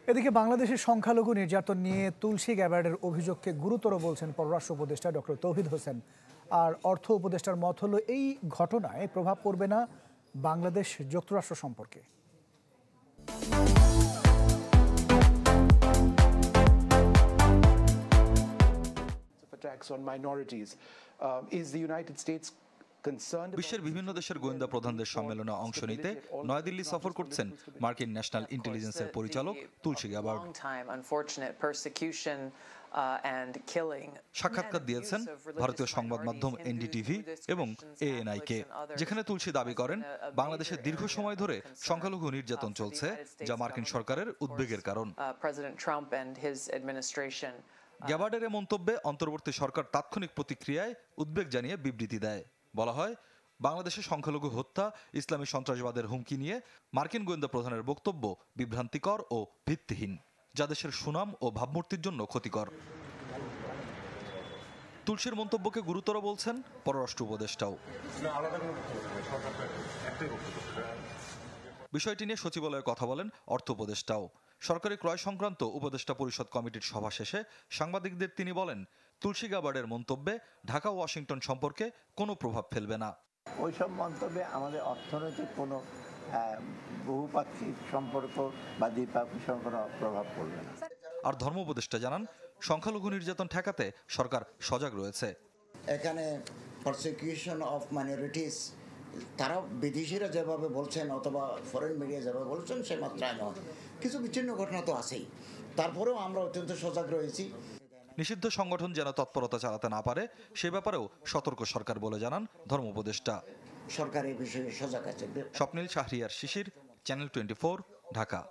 এদিকে বাংলাদেশের সংখ্যালঘু নির্যাতন নিয়ে তুলসী গ্যাবার্ডের অভিযোগকে গুরুতর বলছেন পররাষ্ট্র উপদেষ্টা ডক্টর তৌহিদ হোসেন। আর অর্থ উপদেষ্টার মত হলো এই ঘটনায় প্রভাব পড়বে না বাংলাদেশ যুক্তরাষ্ট্র সম্পর্কে। বিশ্বের বিভিন্ন দেশের গোয়েন্দা প্রধানদের সম্মেলনে অংশ নিতে নয়াদিল্লি সফর করছেন মার্কিন ন্যাশনাল ইন্টেলিজেন্সের পরিচালক তুলসী গ্যাবার্ড। সাক্ষাৎকার দিয়েছেন ভারতীয় সংবাদ মাধ্যম এনডিটিভি এবং এএনআই-কে, যেখানে তুলসী দাবি করেন বাংলাদেশের দীর্ঘ সময় ধরে সংখ্যালঘু নির্যাতন চলছে, যা মার্কিন সরকারের উদ্বেগের কারণ। গ্যাবার্ডের এ মন্তব্যে অন্তর্বর্তী সরকার তাৎক্ষণিক প্রতিক্রিয়ায় উদ্বেগ জানিয়ে বিবৃতি দেয়। বলা হয়, বাংলাদেশে সংখ্যালঘু হত্যা, ইসলামী সন্ত্রাসবাদের হুমকি নিয়ে মার্কিন গোয়েন্দা প্রধানের বক্তব্য বিভ্রান্তিকর ও ভিত্তিহীন, যা দেশের সুনাম ও ভাবমূর্তির জন্য ক্ষতিকর। তুলসীর মন্তব্যকে গুরুতর বলছেন পররাষ্ট্র উপদেষ্টাও। বিষয়টি নিয়ে সচিবালয়ে কথা বলেন অর্থ উপদেষ্টাও। সরকারি ক্রয় সংক্রান্ত উপদেষ্টা পরিষদ কমিটির সভা শেষে সাংবাদিকদের তিনি বলেন, তুলসী গ্যাবার্ডের মন্তব্যে ঢাকা ওয়াশিংটন সম্পর্কে কোনো প্রভাব ফেলবে না। ওইসব মন্তব্যে আমাদের অর্থনৈতিক কোনো বহুপাক্ষিক সম্পর্ক বা দ্বিপাক্ষিক সম্পর্ক প্রভাব পড়বে না। আর ধর্ম উপদেষ্টা জানান, সংখ্যালঘু নির্যাতন ঠেকাতে সরকার সজাগ রয়েছে। এখানে প্রসিকিউশন অফ মাইনরিটিস তারা বিদেশিরা যেভাবে বলছেন অথবা ফরেন মিডিয়া যেভাবে বলছেন সে মাত্রায় নয়, কিছু বিচ্ছিন্ন ঘটনা তো আছেই, তারপরেও আমরা অত্যন্ত সজাগ রয়েছি। নিষিদ্ধ সংগঠন যেন তৎপরতা চালাতে না পারে সে ব্যাপারেও সতর্ক সরকার বলে জানান ধর্ম উপদেষ্টা। সরকার এই বিষয়ে সজাগ আছে। স্বপ্নিল শাহরিয়ার শিশির, চ্যানেল 24, ঢাকা।